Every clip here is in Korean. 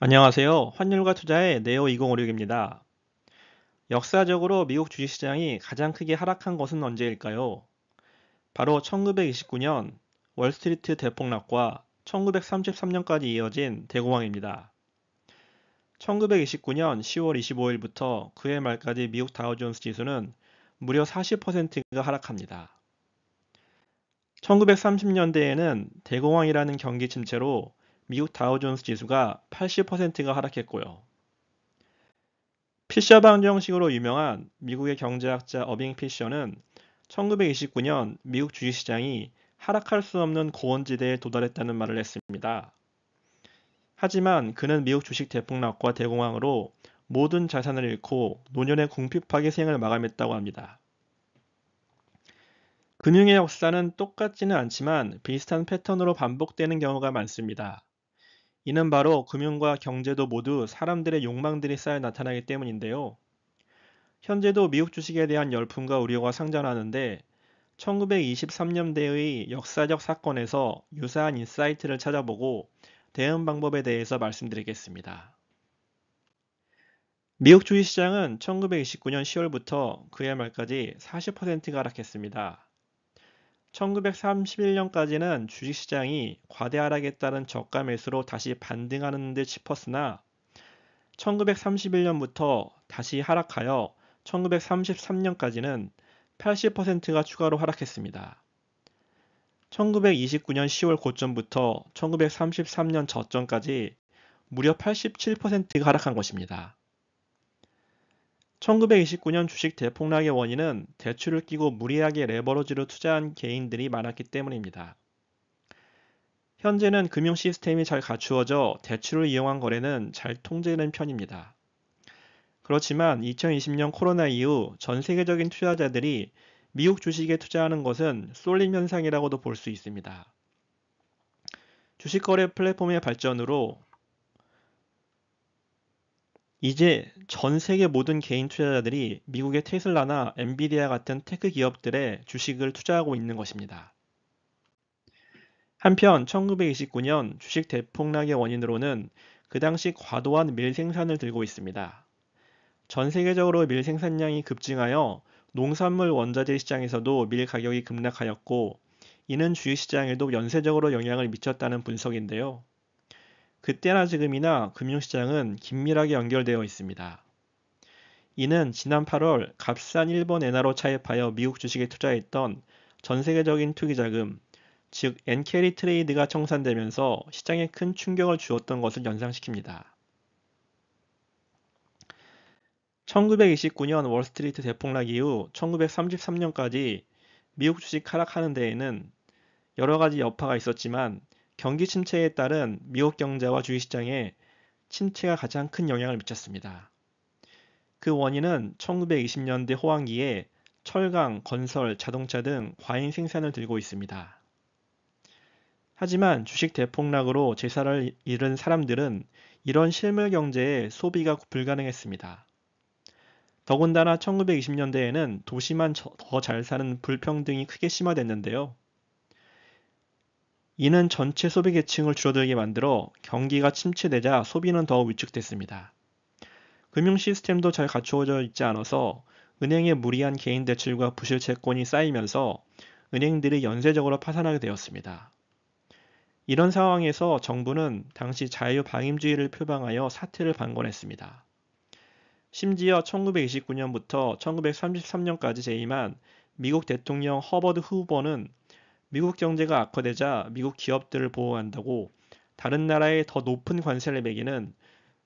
안녕하세요. 환율과 투자의 네오2056입니다. 역사적으로 미국 주식시장이 가장 크게 하락한 것은 언제일까요? 바로 1929년 월스트리트 대폭락과 1933년까지 이어진 대공황입니다. 1929년 10월 25일부터 그해 말까지 미국 다우존스 지수는 무려 40%가 하락합니다. 1930년대에는 대공황이라는 경기 침체로 미국 다우존스 지수가 80%가 하락했고요. 피셔 방정식으로 유명한 미국의 경제학자 어빙 피셔는 1929년 미국 주식시장이 하락할 수 없는 고원지대에 도달했다는 말을 했습니다. 하지만 그는 미국 주식 대폭락과 대공황으로 모든 자산을 잃고 노년의 궁핍하게 생을 마감했다고 합니다. 금융의 역사는 똑같지는 않지만 비슷한 패턴으로 반복되는 경우가 많습니다. 이는 바로 금융과 경제도 모두 사람들의 욕망들이 쌓여 나타나기 때문인데요. 현재도 미국 주식에 대한 열풍과 우려가 상존하는데 1923년대의 역사적 사건에서 유사한 인사이트를 찾아보고 대응 방법에 대해서 말씀드리겠습니다. 미국 주식시장은 1929년 10월부터 그해 말까지 40%가 하락했습니다. 1931년까지는 주식시장이 과대 하락에 따른 저가 매수로 다시 반등하는 듯 싶었으나 1931년부터 다시 하락하여 1933년까지는 80%가 추가로 하락했습니다. 1929년 10월 고점부터 1933년 저점까지 무려 87%가 하락한 것입니다. 1929년 주식 대폭락의 원인은 대출을 끼고 무리하게 레버러지로 투자한 개인들이 많았기 때문입니다. 현재는 금융 시스템이 잘 갖추어져 대출을 이용한 거래는 잘 통제되는 편입니다. 그렇지만 2020년 코로나 이후 전 세계적인 투자자들이 미국 주식에 투자하는 것은 쏠림 현상이라고도 볼 수 있습니다. 주식 거래 플랫폼의 발전으로 이제 전 세계 모든 개인 투자자들이 미국의 테슬라나 엔비디아 같은 테크 기업들의 주식을 투자하고 있는 것입니다. 한편 1929년 주식 대폭락의 원인으로는 그 당시 과도한 밀 생산을 들고 있습니다. 전 세계적으로 밀 생산량이 급증하여 농산물 원자재 시장에서도 밀 가격이 급락하였고, 이는 주식시장에도 연쇄적으로 영향을 미쳤다는 분석인데요. 그때나 지금이나 금융시장은 긴밀하게 연결되어 있습니다. 이는 지난 8월 값싼 일본 엔화로 차입하여 미국 주식에 투자했던 전 세계적인 투기자금, 즉 엔캐리 트레이드가 청산되면서 시장에 큰 충격을 주었던 것을 연상시킵니다. 1929년 월스트리트 대폭락 이후 1933년까지 미국 주식 하락하는 데에는 여러 가지 여파가 있었지만 경기 침체에 따른 미국 경제와 주식시장에 침체가 가장 큰 영향을 미쳤습니다. 그 원인은 1920년대 호황기에 철강, 건설, 자동차 등 과잉 생산을 들고 있습니다. 하지만 주식 대폭락으로 재산을 잃은 사람들은 이런 실물 경제에 소비가 불가능했습니다. 더군다나 1920년대에는 도시만 더 잘 사는 불평등이 크게 심화됐는데요. 이는 전체 소비 계층을 줄어들게 만들어 경기가 침체되자 소비는 더 위축됐습니다. 금융 시스템도 잘 갖추어져 있지 않아서 은행의 무리한 개인 대출과 부실 채권이 쌓이면서 은행들이 연쇄적으로 파산하게 되었습니다. 이런 상황에서 정부는 당시 자유방임주의를 표방하여 사태를 방관했습니다. 심지어 1929년부터 1933년까지 재임한 미국 대통령 허버드 후보는 미국 경제가 악화되자 미국 기업들을 보호한다고 다른 나라에 더 높은 관세를 매기는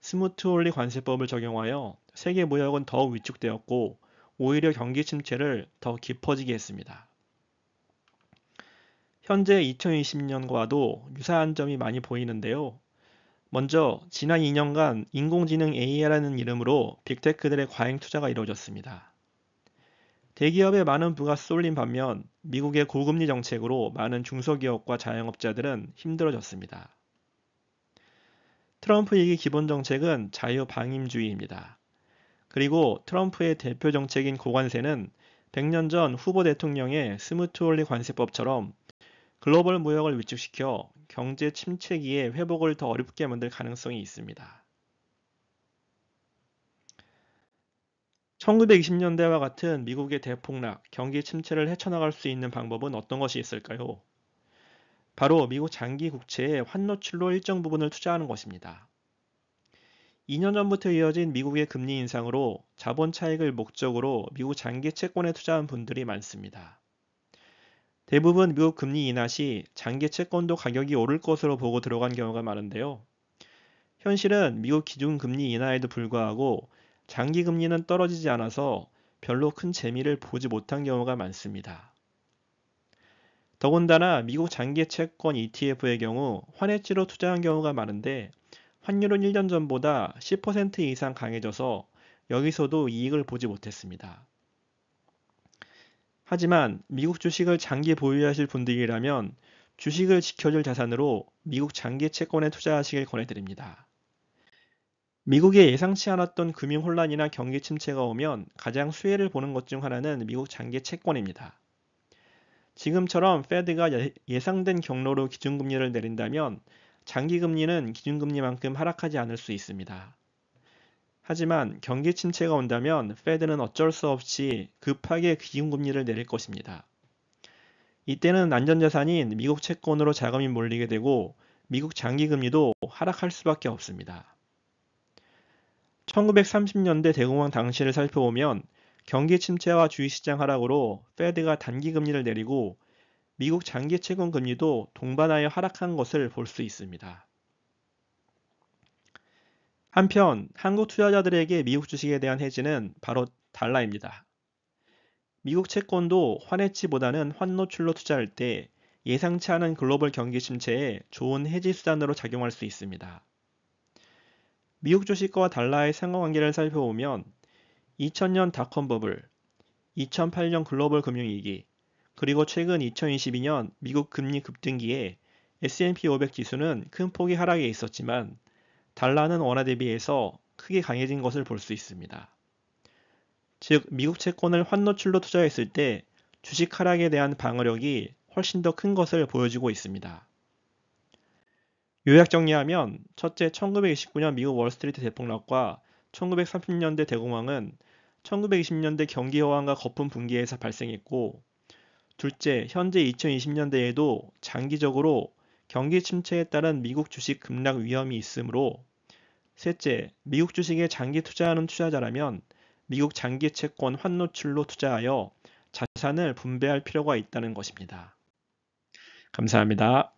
스무트 올리 관세법을 적용하여 세계 무역은 더욱 위축되었고 오히려 경기 침체를 더 깊어지게 했습니다. 현재 2020년과도 유사한 점이 많이 보이는데요. 먼저 지난 2년간 인공지능 AI라는 이름으로 빅테크들의 과잉 투자가 이루어졌습니다. 대기업에 많은 부가 쏠린 반면 미국의 고금리 정책으로 많은 중소기업과 자영업자들은 힘들어졌습니다. 트럼프 2기 기본 정책은 자유방임주의입니다. 그리고 트럼프의 대표 정책인 고관세는 100년 전 후보 대통령의 스무트올리 관세법처럼 글로벌 무역을 위축시켜 경제 침체기에 회복을 더 어렵게 만들 가능성이 있습니다. 1920년대와 같은 미국의 대폭락, 경기 침체를 헤쳐나갈 수 있는 방법은 어떤 것이 있을까요? 바로 미국 장기 국채에 환노출로 일정 부분을 투자하는 것입니다. 2년 전부터 이어진 미국의 금리 인상으로 자본 차익을 목적으로 미국 장기 채권에 투자한 분들이 많습니다. 대부분 미국 금리 인하 시 장기 채권도 가격이 오를 것으로 보고 들어간 경우가 많은데요. 현실은 미국 기준금리 인하에도 불구하고 장기 금리는 떨어지지 않아서 별로 큰 재미를 보지 못한 경우가 많습니다. 더군다나 미국 장기 채권 ETF의 경우 환해지로 투자한 경우가 많은데 환율은 1년 전보다 10% 이상 강해져서 여기서도 이익을 보지 못했습니다. 하지만 미국 주식을 장기 보유하실 분들이라면 주식을 지켜줄 자산으로 미국 장기 채권에 투자하시길 권해드립니다. 미국에 예상치 않았던 금융 혼란이나 경기 침체가 오면 가장 수혜를 보는 것 중 하나는 미국 장기 채권입니다. 지금처럼 페드가 예상된 경로로 기준금리를 내린다면 장기금리는 기준금리만큼 하락하지 않을 수 있습니다. 하지만 경기 침체가 온다면 페드는 어쩔 수 없이 급하게 기준금리를 내릴 것입니다. 이때는 안전자산인 미국 채권으로 자금이 몰리게 되고 미국 장기금리도 하락할 수밖에 없습니다. 1930년대 대공황 당시를 살펴보면 경기 침체와 주식시장 하락으로 페드가 단기금리를 내리고 미국 장기 채권 금리도 동반하여 하락한 것을 볼 수 있습니다. 한편 한국 투자자들에게 미국 주식에 대한 해지는 바로 달러입니다. 미국 채권도 환해지보다는 환노출로 투자할 때 예상치 않은 글로벌 경기 침체에 좋은 해지 수단으로 작용할 수 있습니다. 미국 주식과 달러의 상관관계를 살펴보면 2000년 닷컴 버블, 2008년 글로벌 금융위기, 그리고 최근 2022년 미국 금리 급등기에 S&P 500 지수는 큰 폭의 하락에 있었지만 달러는 원화 대비해서 크게 강해진 것을 볼 수 있습니다. 즉, 미국 채권을 환노출로 투자했을 때 주식 하락에 대한 방어력이 훨씬 더 큰 것을 보여주고 있습니다. 요약 정리하면 첫째, 1929년 미국 월스트리트 대폭락과 1930년대 대공황은 1920년대 경기 호황과 거품 붕괴에서 발생했고, 둘째, 현재 2020년대에도 장기적으로 경기 침체에 따른 미국 주식 급락 위험이 있으므로, 셋째, 미국 주식에 장기 투자하는 투자자라면 미국 장기 채권 환노출로 투자하여 자산을 분배할 필요가 있다는 것입니다. 감사합니다.